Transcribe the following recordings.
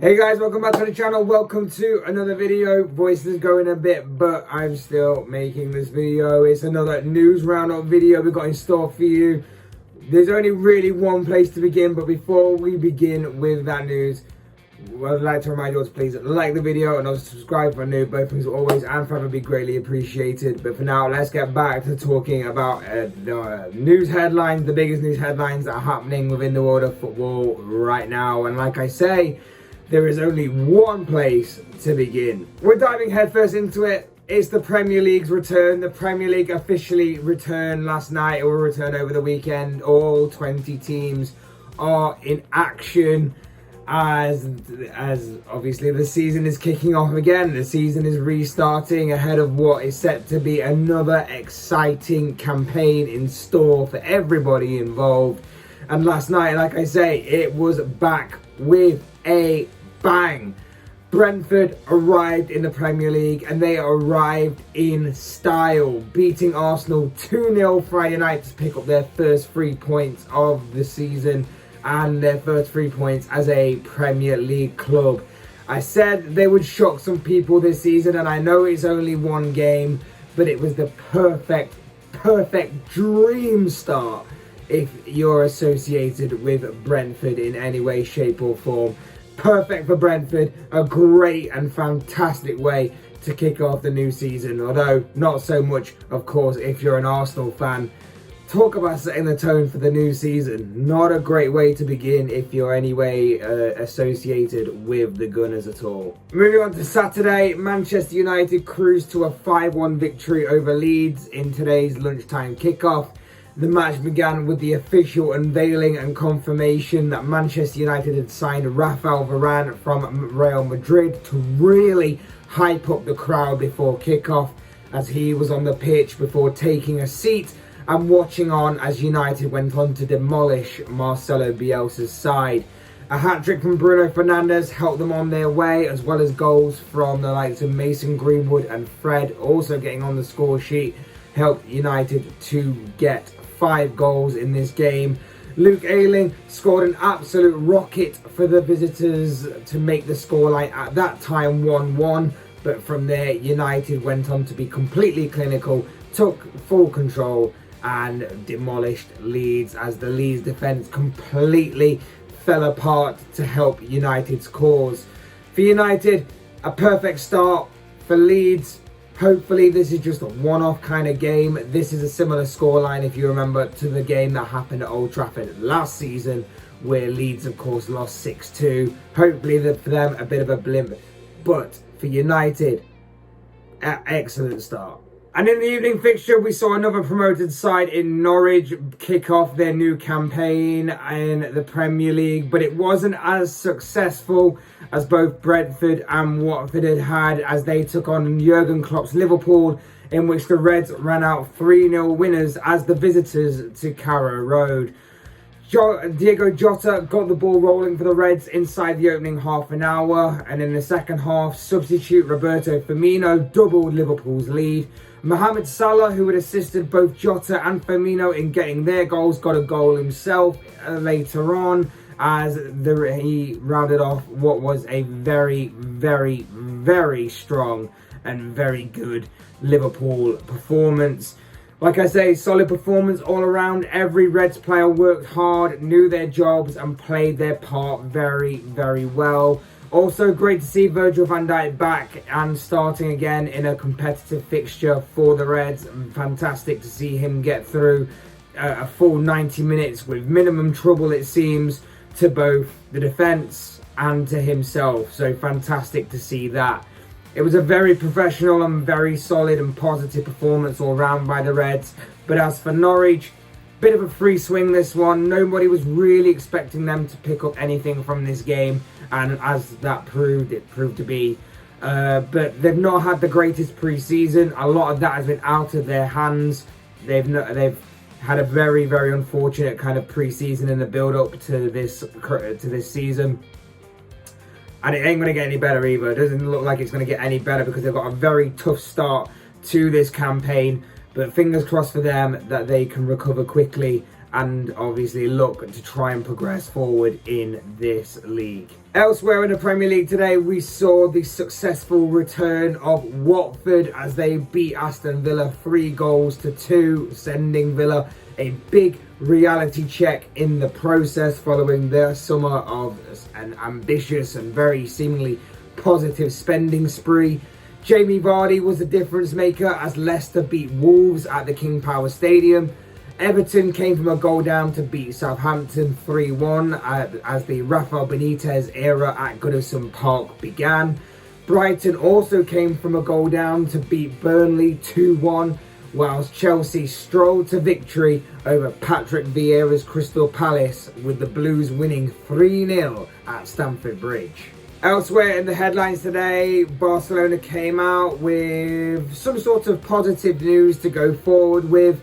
Hey guys, welcome back to the channel. Welcome to another video. Voice is going a bit, but I'm still making this video. It's another news roundup video we've got in store for you. There's only really one place to begin, but before we begin with that news, I'd like to remind you all to please like the video and also subscribe for new. Both things always and forever be greatly appreciated. But for now, let's get back to talking about the news headlines, the biggest news headlines that are happening within the world of football right now. And like I say, there is only one place to begin. We're diving headfirst into it. It's the Premier League's return. The Premier League officially returned last night. It will return over the weekend. All 20 teams are in action as obviously the season is kicking off again. The season is restarting ahead of what is set to be another exciting campaign in store for everybody involved. And last night, like I say, it was back with a bang. Brentford arrived in the Premier League and they arrived in style, beating Arsenal 2-0 Friday night to pick up their first 3 points of the season and their first 3 points as a Premier League club. I said they would shock some people this season, and I know it's only one game, but it was the perfect dream start if you're associated with Brentford in any way, shape or form. Perfect for Brentford, a great and fantastic way to kick off the new season, although not so much, of course, if you're an Arsenal fan. Talk about setting the tone for the new season. Not a great way to begin if you're anyway associated with the Gunners at all. Moving on to Saturday, Manchester United cruised to a 5-1 victory over Leeds in today's lunchtime kickoff. The match began with the official unveiling and confirmation that Manchester United had signed Rafael Varane from Real Madrid to really hype up the crowd before kickoff, as he was on the pitch before taking a seat and watching on as United went on to demolish Marcelo Bielsa's side. A hat-trick from Bruno Fernandes helped them on their way, as well as goals from the likes of Mason Greenwood and Fred also getting on the score sheet helped United to get 5 goals in this game. Luke Ayling scored an absolute rocket for the visitors to make the scoreline at that time 1-1, but from there United went on to be completely clinical, took full control and demolished Leeds as the Leeds defence completely fell apart to help United's cause. For United, a perfect start. For Leeds, hopefully this is just a one-off kind of game. This is a similar scoreline, if you remember, to the game that happened at Old Trafford last season, where Leeds, of course, lost 6-2. Hopefully for them, a bit of a blimp. But for United, an excellent start. And in the evening fixture, we saw another promoted side in Norwich kick off their new campaign in the Premier League, but it wasn't as successful as both Brentford and Watford had as they took on Jurgen Klopp's Liverpool, in which the Reds ran out 3-0 winners as the visitors to Carrow Road. Diego Jota got the ball rolling for the Reds inside the opening half an hour, and in the second half, substitute Roberto Firmino doubled Liverpool's lead. Mohamed Salah, who had assisted both Jota and Firmino in getting their goals, got a goal himself later on as he rounded off what was a very strong and very good Liverpool performance. Like I say, solid performance all around. Every Reds player worked hard, knew their jobs and played their part very well. Also great to see Virgil van Dijk back and starting again in a competitive fixture for the Reds. Fantastic to see him get through a full 90 minutes with minimum trouble, it seems, to both the defence and to himself. So fantastic to see that. It was a very professional and very solid and positive performance all round by the Reds. But as for Norwich, bit of a free swing this one. Nobody was really expecting them to pick up anything from this game, and as that proved, it proved to be. But they've not had the greatest pre-season. A lot of that has been out of their hands. They've had a very unfortunate kind of pre-season in the build-up to this season. And it ain't going to get any better either. It doesn't look like it's going to get any better because they've got a very tough start to this campaign. But fingers crossed for them that they can recover quickly and obviously look to try and progress forward in this league. Elsewhere in the Premier League today, we saw the successful return of Watford as they beat Aston Villa 3-2, sending Villa a big reality check in the process following their summer of an ambitious and very seemingly positive spending spree. Jamie Vardy was the difference maker as Leicester beat Wolves at the King Power Stadium. Everton came from a goal down to beat Southampton 3-1 as the Rafael Benitez era at Goodison Park began. Brighton also came from a goal down to beat Burnley 2-1, whilst Chelsea strolled to victory over Patrick Vieira's Crystal Palace, with the Blues winning 3-0 at Stamford Bridge. Elsewhere in the headlines today, Barcelona came out with some sort of positive news to go forward with.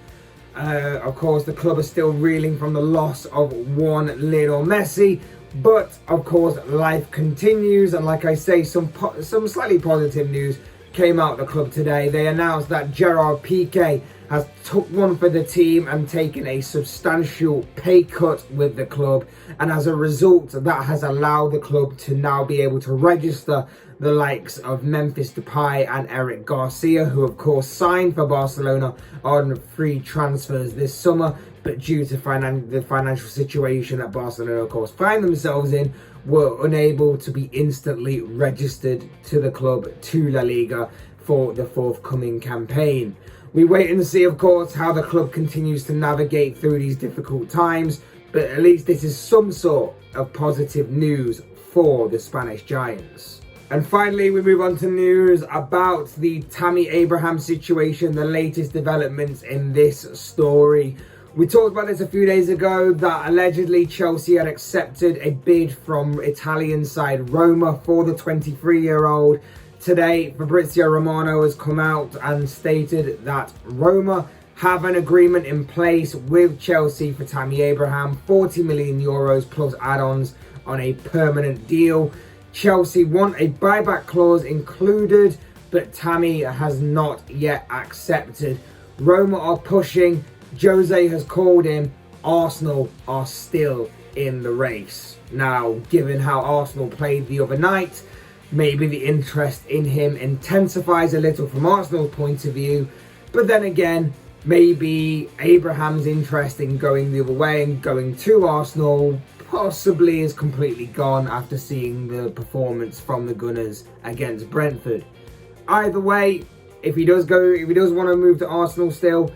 Of course, the club is still reeling from the loss of one Lionel Messi, but of course, life continues. And like I say, some slightly positive news came out of the club today. They announced that Gerard Piqué has took one for the team and taken a substantial pay cut with the club, and as a result, that has allowed the club to now be able to register the likes of Memphis Depay and Eric Garcia, who of course signed for Barcelona on free transfers this summer, but due to the financial situation that Barcelona of course find themselves in, were unable to be instantly registered to the club, to La Liga, for the forthcoming campaign. We wait and see, of course, how the club continues to navigate through these difficult times, but at least this is some sort of positive news for the Spanish Giants. And finally, we move on to news about the Tammy Abraham situation, the latest developments in this story. We talked about this a few days ago, that allegedly Chelsea had accepted a bid from Italian side Roma for the 23-year-old. Today, Fabrizio Romano has come out and stated that Roma have an agreement in place with Chelsea for Tammy Abraham, 40 million euros plus add-ons on a permanent deal. Chelsea want a buyback clause included, but Tammy has not yet accepted. Roma are pushing. Jose has called him. Arsenal are still in the race. Now, given how Arsenal played the other night, maybe the interest in him intensifies a little from Arsenal's point of view, but then again, maybe Abraham's interest in going the other way and going to Arsenal possibly is completely gone after seeing the performance from the Gunners against Brentford. Either way, if he does want to move to Arsenal still,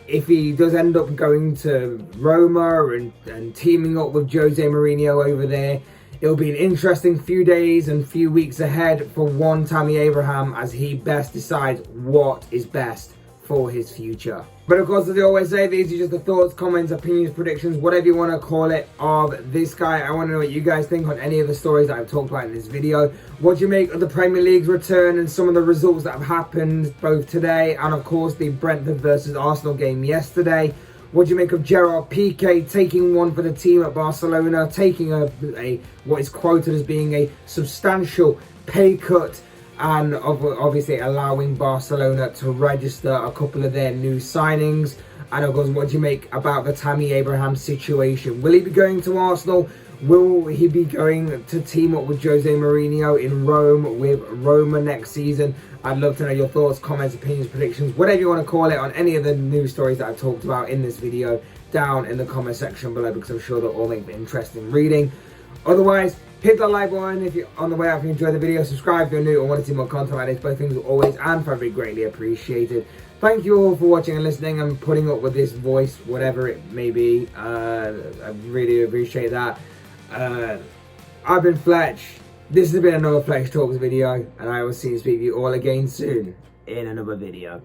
if he does end up going to Roma and teaming up with Jose Mourinho over there, it'll be an interesting few days and few weeks ahead for one Tammy Abraham as he best decides what is best for his future. But of course, as I always say, these are just the thoughts, comments, opinions, predictions, whatever you want to call it, of this guy. I want to know what you guys think on any of the stories that I've talked about in this video. What do you make of the Premier League's return and some of the results that have happened both today and of course the Brentford versus Arsenal game yesterday? What do you make of Gerard Piqué taking one for the team at Barcelona, taking a what is quoted as being a substantial pay cut, and obviously allowing Barcelona to register a couple of their new signings? And of course, what do you make about the Tammy Abraham situation? Will he be going to Arsenal? Will he be going to team up with Jose Mourinho in Rome with Roma next season? I'd love to know your thoughts, comments, opinions, predictions, whatever you want to call it, on any of the news stories that I've talked about in this video down in the comment section below, because I'm sure they'll all make it interesting reading. Otherwise, hit that like button if you're on the way out, if you enjoyed the video. Subscribe if you're new or want to see more content like this. Both things are always and very greatly appreciated. Thank you all for watching and listening and putting up with this voice, whatever it may be. I really appreciate that. I've been Fletch. This has been another Fletch Talks video, and I will see and speak to you all again soon in another video.